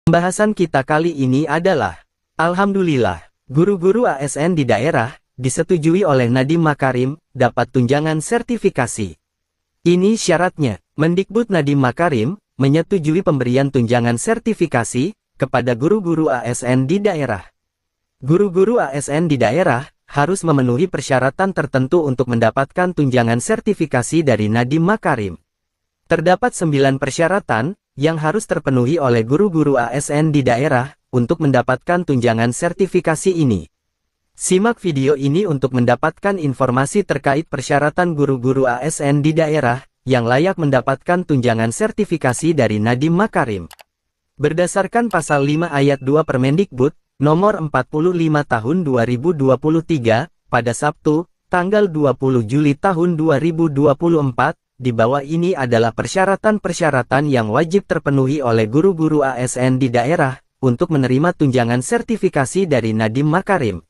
Pembahasan kita kali ini adalah, alhamdulillah, guru-guru ASN di daerah, disetujui oleh Nadiem Makarim, dapat tunjangan sertifikasi. Ini syaratnya, Mendikbud Nadiem Makarim, menyetujui pemberian tunjangan sertifikasi, kepada guru-guru ASN di daerah. Guru-guru ASN di daerah, harus memenuhi persyaratan tertentu untuk mendapatkan tunjangan sertifikasi dari Nadiem Makarim. Terdapat 9 persyaratan, yang harus terpenuhi oleh guru-guru ASN di daerah, untuk mendapatkan tunjangan sertifikasi ini. Simak video ini untuk mendapatkan informasi terkait persyaratan guru-guru ASN di daerah, yang layak mendapatkan tunjangan sertifikasi dari Nadiem Makarim. Berdasarkan Pasal 5 Ayat 2 Permendikbud, Nomor 45 Tahun 2023, pada Sabtu, tanggal 20 Juli tahun 2024, di bawah ini adalah persyaratan-persyaratan yang wajib terpenuhi oleh guru-guru ASN di daerah, untuk menerima tunjangan sertifikasi dari Nadiem Makarim.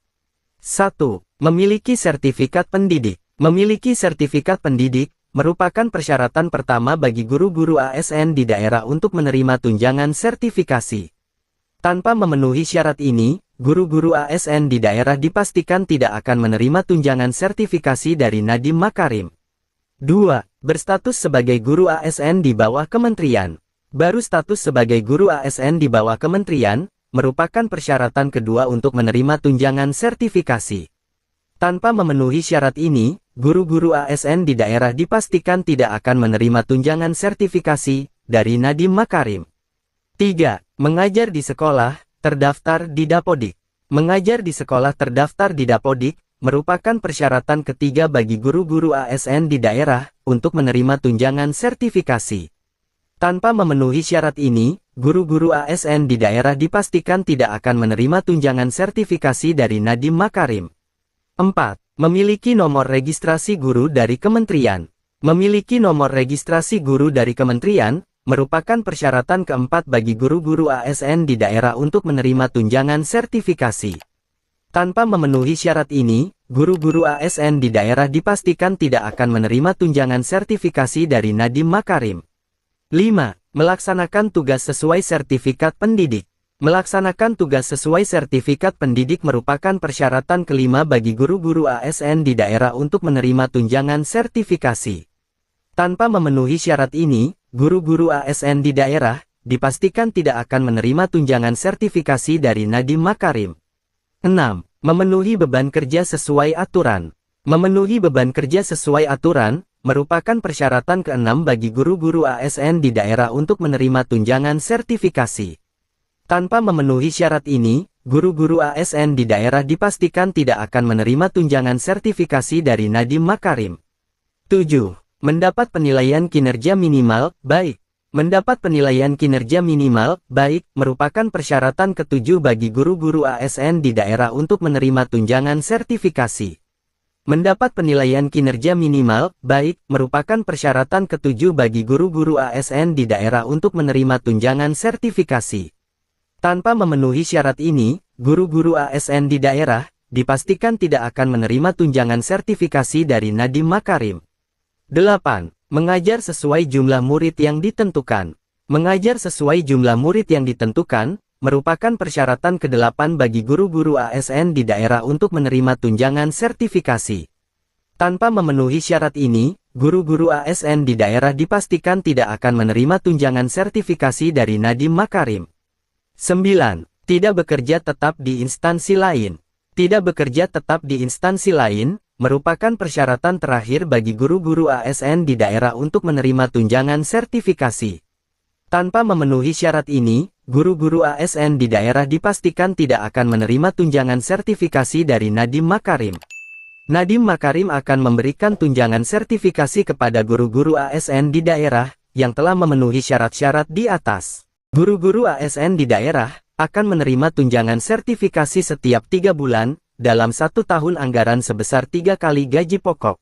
1. Memiliki sertifikat pendidik. Memiliki sertifikat pendidik, merupakan persyaratan pertama bagi guru-guru ASN di daerah untuk menerima tunjangan sertifikasi. Tanpa memenuhi syarat ini, guru-guru ASN di daerah dipastikan tidak akan menerima tunjangan sertifikasi dari Nadiem Makarim. 2. Berstatus sebagai guru ASN di bawah kementerian. Baru status sebagai guru ASN di bawah kementerian, merupakan persyaratan kedua untuk menerima tunjangan sertifikasi. Tanpa memenuhi syarat ini, guru-guru ASN di daerah dipastikan tidak akan menerima tunjangan sertifikasi dari Nadiem Makarim. 3. Mengajar di sekolah, terdaftar di Dapodik. Mengajar di sekolah terdaftar di Dapodik, merupakan persyaratan ketiga bagi guru-guru ASN di daerah, untuk menerima tunjangan sertifikasi. Tanpa memenuhi syarat ini, guru-guru ASN di daerah dipastikan tidak akan menerima tunjangan sertifikasi dari Nadiem Makarim. 4. Memiliki nomor registrasi guru dari kementerian. Memiliki nomor registrasi guru dari kementerian, merupakan persyaratan keempat bagi guru-guru ASN di daerah untuk menerima tunjangan sertifikasi. Tanpa memenuhi syarat ini, guru-guru ASN di daerah dipastikan tidak akan menerima tunjangan sertifikasi dari Nadiem Makarim. 5. Melaksanakan tugas sesuai sertifikat pendidik. Melaksanakan tugas sesuai sertifikat pendidik merupakan persyaratan kelima bagi guru-guru ASN di daerah untuk menerima tunjangan sertifikasi. Tanpa memenuhi syarat ini, guru-guru ASN di daerah dipastikan tidak akan menerima tunjangan sertifikasi dari Nadiem Makarim. 6. Memenuhi beban kerja sesuai aturan. Memenuhi beban kerja sesuai aturan, merupakan persyaratan keenam bagi guru-guru ASN di daerah untuk menerima tunjangan sertifikasi. Tanpa memenuhi syarat ini, guru-guru ASN di daerah dipastikan tidak akan menerima tunjangan sertifikasi dari Nadiem Makarim. 7. Mendapat penilaian kinerja minimal, baik. Mendapat penilaian kinerja minimal, baik, merupakan persyaratan ketujuh bagi guru-guru ASN di daerah untuk menerima tunjangan sertifikasi. Mendapat penilaian kinerja minimal, baik, merupakan persyaratan ketujuh bagi guru-guru ASN di daerah untuk menerima tunjangan sertifikasi. Tanpa memenuhi syarat ini, guru-guru ASN di daerah dipastikan tidak akan menerima tunjangan sertifikasi dari Nadiem Makarim. 8. Mengajar sesuai jumlah murid yang ditentukan. Mengajar sesuai jumlah murid yang ditentukan, merupakan persyaratan ke-8 bagi guru-guru ASN di daerah untuk menerima tunjangan sertifikasi. Tanpa memenuhi syarat ini, guru-guru ASN di daerah dipastikan tidak akan menerima tunjangan sertifikasi dari Nadiem Makarim. 9. Tidak bekerja tetap di instansi lain. Tidak bekerja tetap di instansi lain, merupakan persyaratan terakhir bagi guru-guru ASN di daerah untuk menerima tunjangan sertifikasi. Tanpa memenuhi syarat ini, guru-guru ASN di daerah dipastikan tidak akan menerima tunjangan sertifikasi dari Nadiem Makarim. Nadiem Makarim akan memberikan tunjangan sertifikasi kepada guru-guru ASN di daerah, yang telah memenuhi syarat-syarat di atas. Guru-guru ASN di daerah akan menerima tunjangan sertifikasi setiap 3 bulan, dalam 1 tahun anggaran sebesar 3 kali gaji pokok.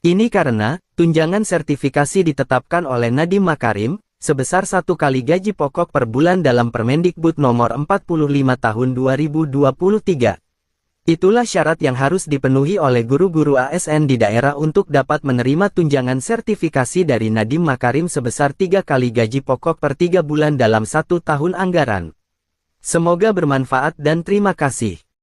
Ini karena, tunjangan sertifikasi ditetapkan oleh Nadiem Makarim, sebesar 1 kali gaji pokok per bulan dalam Permendikbud Nomor 45 Tahun 2023. Itulah syarat yang harus dipenuhi oleh guru-guru ASN di daerah untuk dapat menerima tunjangan sertifikasi dari Nadiem Makarim sebesar 3 kali gaji pokok per 3 bulan dalam 1 tahun anggaran. Semoga bermanfaat dan terima kasih.